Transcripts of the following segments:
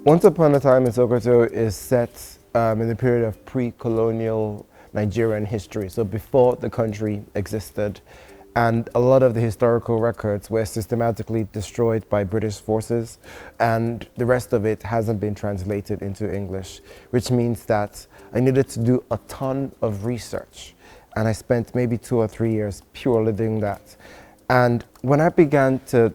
Once Upon a Time in Sokoto is set in the period of pre-colonial Nigerian history, so before the country existed. And a lot of the historical records were systematically destroyed by British forces, and the rest of it hasn't been translated into English, which means that I needed to do a ton of research. And I spent maybe 2 or 3 years purely doing that. And when I began to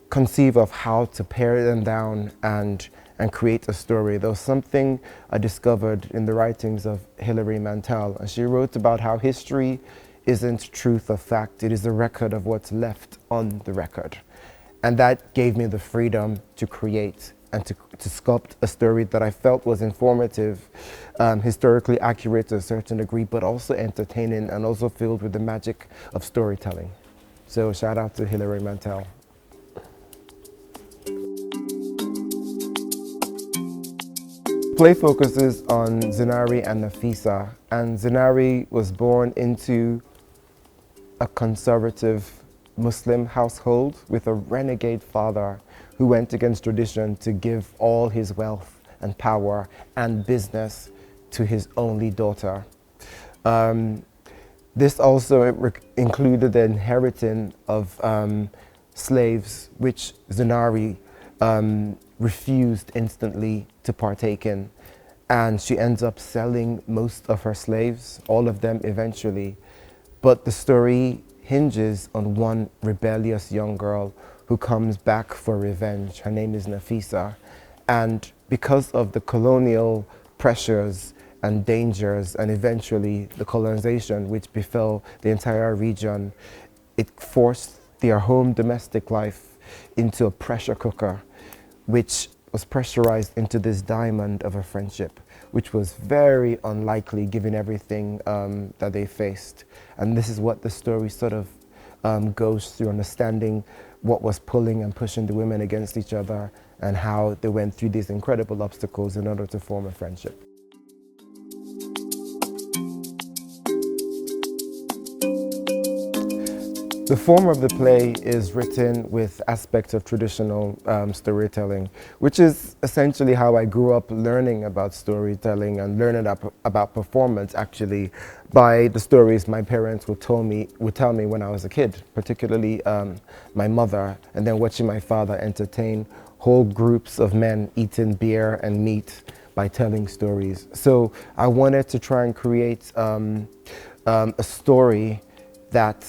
conceive of how to pare them down and create a story, there was something I discovered in the writings of Hilary Mantel. And she wrote about how history isn't truth or fact, it is a record of what's left on the record. And that gave me the freedom to create and to sculpt a story that I felt was informative, historically accurate to a certain degree, but also entertaining and also filled with the magic of storytelling. So shout out to Hilary Mantel. Play focuses on Zinari and Nafisa, and Zinari was born into a conservative Muslim household with a renegade father who went against tradition to give all his wealth and power and business to his only daughter. This also included the inheriting of slaves, which Zinari refused instantly to partake in. And she ends up selling most of her slaves, all of them eventually. But the story hinges on one rebellious young girl who comes back for revenge. Her name is Nafisa. And because of the colonial pressures and dangers and eventually the colonization which befell the entire region, it forced their home domestic life into a pressure cooker, which was pressurized into this diamond of a friendship, which was very unlikely given everything that they faced. And this is what the story sort of goes through, understanding what was pulling and pushing the women against each other and how they went through these incredible obstacles in order to form a friendship. The form of the play is written with aspects of traditional storytelling, which is essentially how I grew up learning about storytelling and learning about performance, actually, by the stories my parents would tell me when I was a kid, particularly my mother, and then watching my father entertain whole groups of men eating beer and meat by telling stories. So I wanted to try and create a story that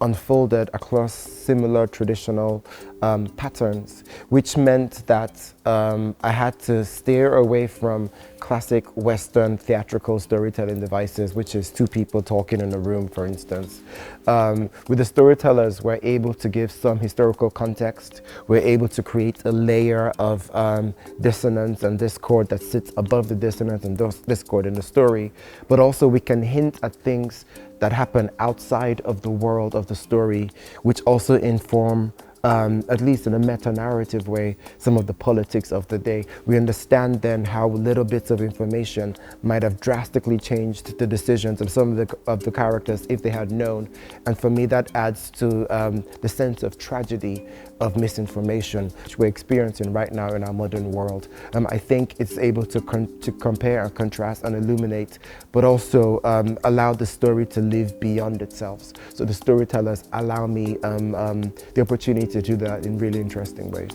unfolded across similar traditional patterns, which meant that I had to steer away from classic Western theatrical storytelling devices, which is two people talking in a room, for instance. With the storytellers, we're able to give some historical context. We're able to create a layer of dissonance and discord that sits above the dissonance and discord in the story, but also we can hint at things that happen outside of the world of the story, which also inform, at least in a meta-narrative way, some of the politics of the day. We understand then how little bits of information might have drastically changed the decisions of some of the characters if they had known. And for me, that adds to the sense of tragedy of misinformation, which we're experiencing right now in our modern world. I think it's able to compare and contrast and illuminate, but also allow the story to live beyond itself. So the storytellers allow me the opportunity to do that in really interesting ways.